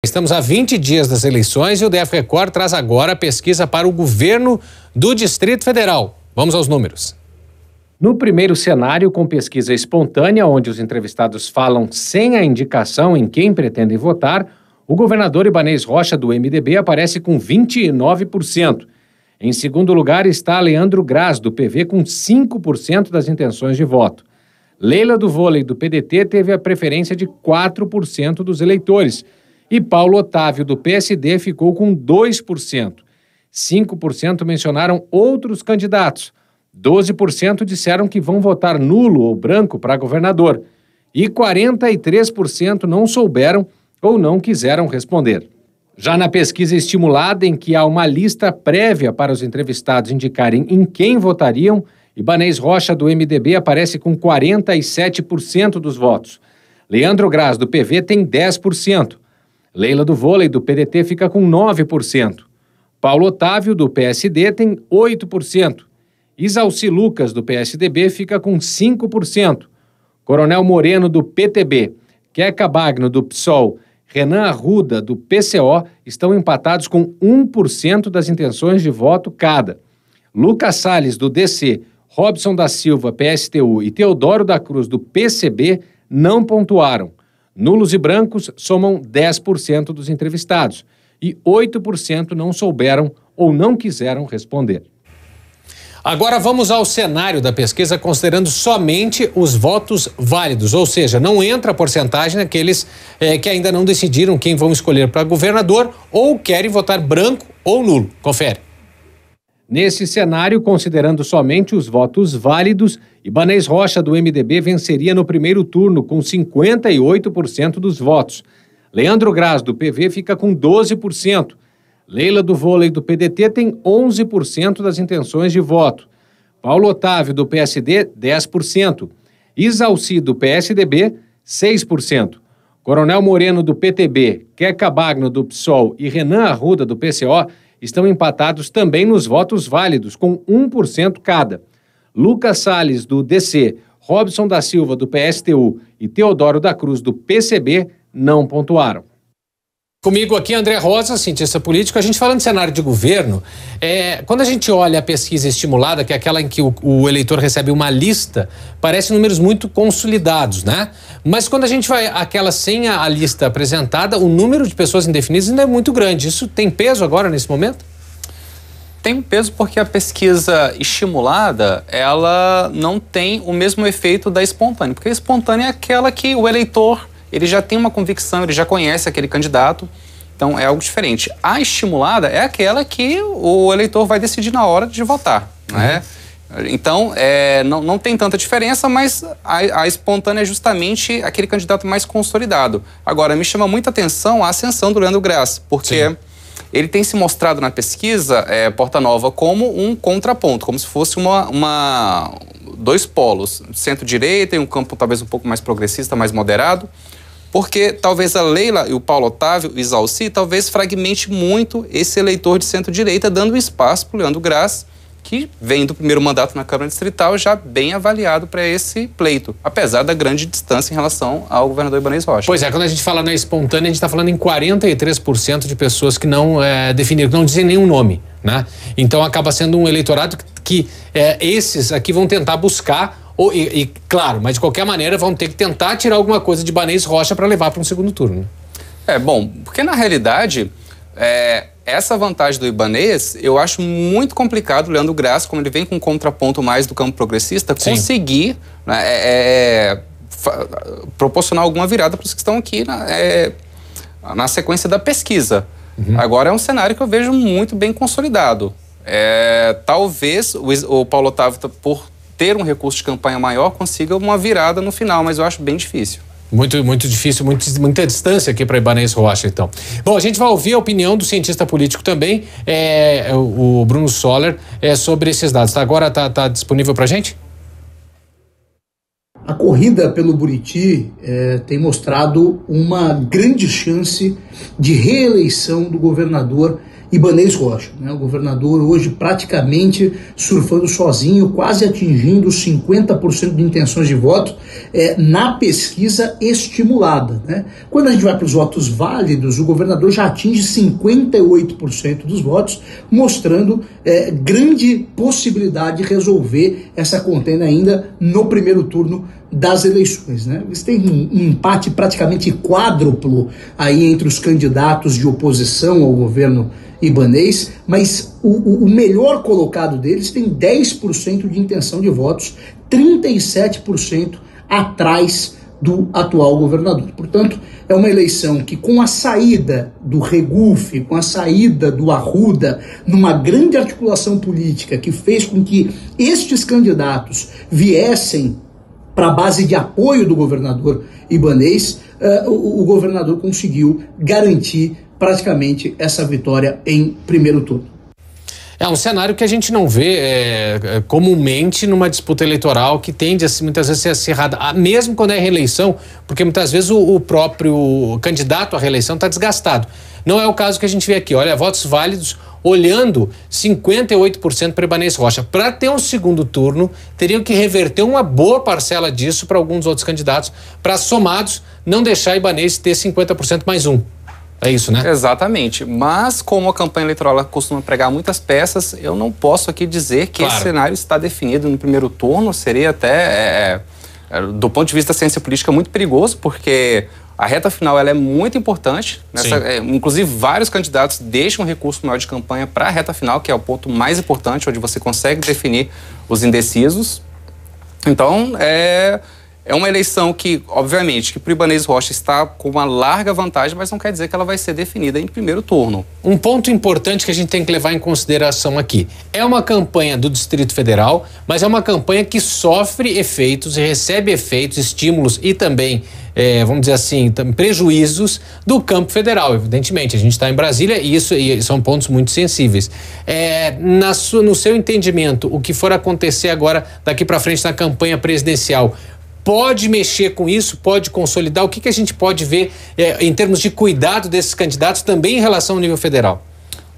Estamos a 20 dias das eleições e o DF Record traz agora a pesquisa para o governo do Distrito Federal. Vamos aos números. No primeiro cenário, com pesquisa espontânea, onde os entrevistados falam sem a indicação em quem pretendem votar, o governador Ibanez Rocha, do MDB, aparece com 29%. Em segundo lugar está Leandro Graz, do PV, com 5% das intenções de voto. Leila do Vôlei, do PDT, teve a preferência de 4% dos eleitores. E Paulo Otávio, do PSD, ficou com 2%. 5% mencionaram outros candidatos. 12% disseram que vão votar nulo ou branco para governador. E 43% não souberam ou não quiseram responder. Já na pesquisa estimulada, em que há uma lista prévia para os entrevistados indicarem em quem votariam, Ibanez Rocha, do MDB, aparece com 47% dos votos. Leandro Graz, do PV, tem 10%. Leila do Vôlei, do PDT, fica com 9%. Paulo Otávio, do PSD, tem 8%. Isalci Lucas, do PSDB, fica com 5%. Coronel Moreno, do PTB, Queca Bagno, do PSOL, Renan Arruda, do PCO, estão empatados com 1% das intenções de voto cada. Lucas Salles, do DC, Robson da Silva, PSTU, e Teodoro da Cruz, do PCB, não pontuaram. Nulos e brancos somam 10% dos entrevistados e 8% não souberam ou não quiseram responder. Agora vamos ao cenário da pesquisa considerando somente os votos válidos, ou seja, não entra a porcentagem daqueles que ainda não decidiram quem vão escolher para governador ou querem votar branco ou nulo. Confere. Nesse cenário, considerando somente os votos válidos, Ibanez Rocha, do MDB, venceria no primeiro turno com 58% dos votos. Leandro Graz, do PV, fica com 12%. Leila do Vôlei, do PDT, tem 11% das intenções de voto. Paulo Otávio, do PSD, 10%. Isalci, do PSDB, 6%. Coronel Moreno, do PTB, Queca Bagno, do PSOL e Renan Arruda, do PCO, estão empatados também nos votos válidos, com 1% cada. Lucas Salles, do DC, Robson da Silva, do PSTU e Teodoro da Cruz, do PCB, não pontuaram. Comigo aqui, André Rosa, cientista político. A gente falando de cenário de governo, quando a gente olha a pesquisa estimulada, que é aquela em que o eleitor recebe uma lista, parece números muito consolidados, né? Mas quando a gente vai àquela sem a lista apresentada, o número de pessoas indefinidas ainda é muito grande. Isso tem peso agora, nesse momento? Tem um peso porque a pesquisa estimulada, ela não tem o mesmo efeito da espontânea. Porque a espontânea é aquela que o eleitor, ele já tem uma convicção, ele já conhece aquele candidato, então é algo diferente. A estimulada é aquela que o eleitor vai decidir na hora de votar, né? Então, não tem tanta diferença, mas a espontânea é justamente aquele candidato mais consolidado. Agora, me chama muita atenção a ascensão do Leandro Graz, porque ele tem se mostrado na pesquisa, Porta Nova, como um contraponto, como se fosse dois polos, centro-direita e um campo talvez um pouco mais progressista, mais moderado, porque talvez a Leila e o Paulo Otávio, o Isalci, talvez fragmente muito esse eleitor de centro-direita, dando espaço para o Leandro Graz, que vem do primeiro mandato na Câmara Distrital já bem avaliado para esse pleito, apesar da grande distância em relação ao governador Ibanez Rocha. Pois é, quando a gente fala na espontânea, a gente está falando em 43% de pessoas que não definiram, que não dizem nenhum nome, né? Então acaba sendo um eleitorado que esses aqui vão tentar buscar, claro, mas de qualquer maneira vão ter que tentar tirar alguma coisa de Ibanez Rocha para levar para um segundo turno. Bom, porque na realidade, essa vantagem do Ibanez, eu acho muito complicado o Leandro Graz, como ele vem com um contraponto mais do campo progressista, conseguir proporcionar alguma virada para os que estão aqui na sequência da pesquisa. Agora é um cenário que eu vejo muito bem consolidado. Talvez o Paulo Otávio, por ter um recurso de campanha maior, consiga uma virada no final, mas eu acho bem difícil. Muito difícil, muita distância aqui para Ibanez Rocha, então. Bom, a gente vai ouvir a opinião do cientista político também, o Bruno Soller, sobre esses dados. Agora tá disponível para a gente? A corrida pelo Buriti tem mostrado uma grande chance de reeleição do governador Ibanez Rocha, né? O governador hoje praticamente surfando sozinho, quase atingindo os 50% de intenções de voto na pesquisa estimulada, né? Quando a gente vai para os votos válidos, o governador já atinge 58% dos votos, mostrando grande possibilidade de resolver essa contenda ainda no primeiro turno das eleições, né? Eles têm um empate praticamente quádruplo aí entre os candidatos de oposição ao governo Ibanez, mas o melhor colocado deles tem 10% de intenção de votos, 37% atrás do atual governador. Portanto, é uma eleição que, com a saída do Regufe, com a saída do Arruda, numa grande articulação política que fez com que estes candidatos viessem para a base de apoio do governador Ibanez, o governador conseguiu garantir praticamente essa vitória em primeiro turno. É um cenário que a gente não vê comumente numa disputa eleitoral que tende a, muitas vezes, ser acirrada, mesmo quando é reeleição, porque muitas vezes o próprio candidato à reeleição está desgastado. Não é o caso que a gente vê aqui. Olha, votos válidos, olhando 58% para Ibanez Rocha. Para ter um segundo turno, teriam que reverter uma boa parcela disso para alguns outros candidatos, para somados não deixar Ibanez ter 50% mais um. É isso, né? Exatamente. Mas como a campanha eleitoral ela costuma pregar muitas peças, eu não posso aqui dizer que esse cenário está definido no primeiro turno. Seria até, do ponto de vista da ciência política, muito perigoso, porque a reta final ela é muito importante. Inclusive, vários candidatos deixam recurso maior de campanha para a reta final, que é o ponto mais importante, onde você consegue definir os indecisos. Então, é uma eleição que, obviamente, que para o Ibanez Rocha está com uma larga vantagem, mas não quer dizer que ela vai ser definida em primeiro turno. Um ponto importante que a gente tem que levar em consideração aqui. É uma campanha do Distrito Federal, mas é uma campanha que sofre efeitos e recebe efeitos, estímulos e também, vamos dizer assim, prejuízos do campo federal. Evidentemente, a gente está em Brasília e são pontos muito sensíveis. No seu entendimento, o que for acontecer agora, daqui para frente na campanha presidencial, pode mexer com isso, pode consolidar? O que a gente pode ver em termos de cuidado desses candidatos também em relação ao nível federal?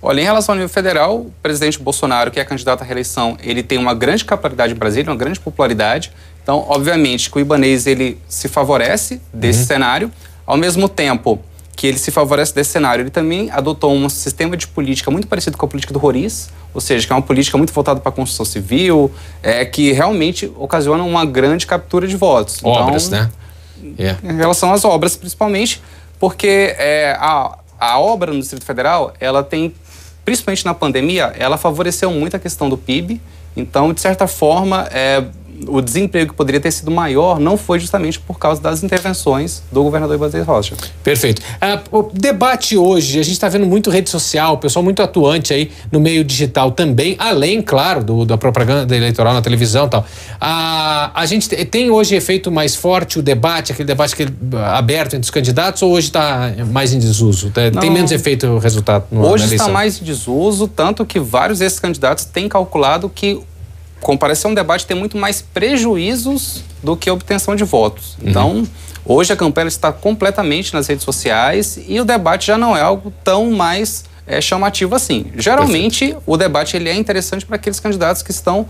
Olha, em relação ao nível federal, o presidente Bolsonaro, que é candidato à reeleição, ele tem uma grande capilaridade em Brasília, uma grande popularidade. Então, obviamente, que o Ibanez ele se favorece desse cenário. Ao mesmo tempo que ele se favorece desse cenário, ele também adotou um sistema de política muito parecido com a política do Roriz, ou seja, que é uma política muito voltada para a construção civil, que realmente ocasiona uma grande captura de votos. Obras, então, né? Em relação às obras, principalmente, porque a obra no Distrito Federal, ela tem, principalmente na pandemia, ela favoreceu muito a questão do PIB. Então, de certa forma, o desemprego que poderia ter sido maior não foi justamente por causa das intervenções do governador Ibanez Rocha. Perfeito. O debate hoje, a gente está vendo muito rede social, pessoal muito atuante aí no meio digital também, além, claro, da propaganda eleitoral na televisão e tal. A gente tem hoje efeito mais forte o debate, aquele debate aberto entre os candidatos, ou hoje está mais em desuso? Tem menos efeito o resultado na eleição? Hoje está mais em desuso, tanto que vários desses candidatos têm calculado que comparecer a um debate tem muito mais prejuízos do que obtenção de votos. Então, hoje a campanha está completamente nas redes sociais e o debate já não é algo tão mais chamativo assim. Geralmente, o debate ele é interessante para aqueles candidatos que estão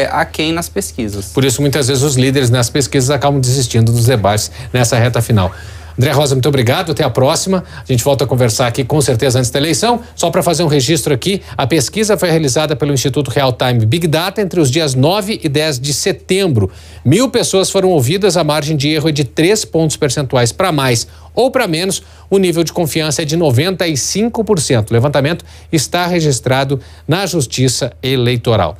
aquém nas pesquisas. Por isso, muitas vezes, os líderes nas pesquisas acabam desistindo dos debates nessa reta final. André Rosa, muito obrigado, até a próxima. A gente volta a conversar aqui com certeza antes da eleição. Só para fazer um registro aqui, a pesquisa foi realizada pelo Instituto Real Time Big Data entre os dias 9 e 10 de setembro. 1.000 pessoas foram ouvidas, a margem de erro é de 3 pontos percentuais para mais ou para menos. O nível de confiança é de 95%. O levantamento está registrado na Justiça Eleitoral.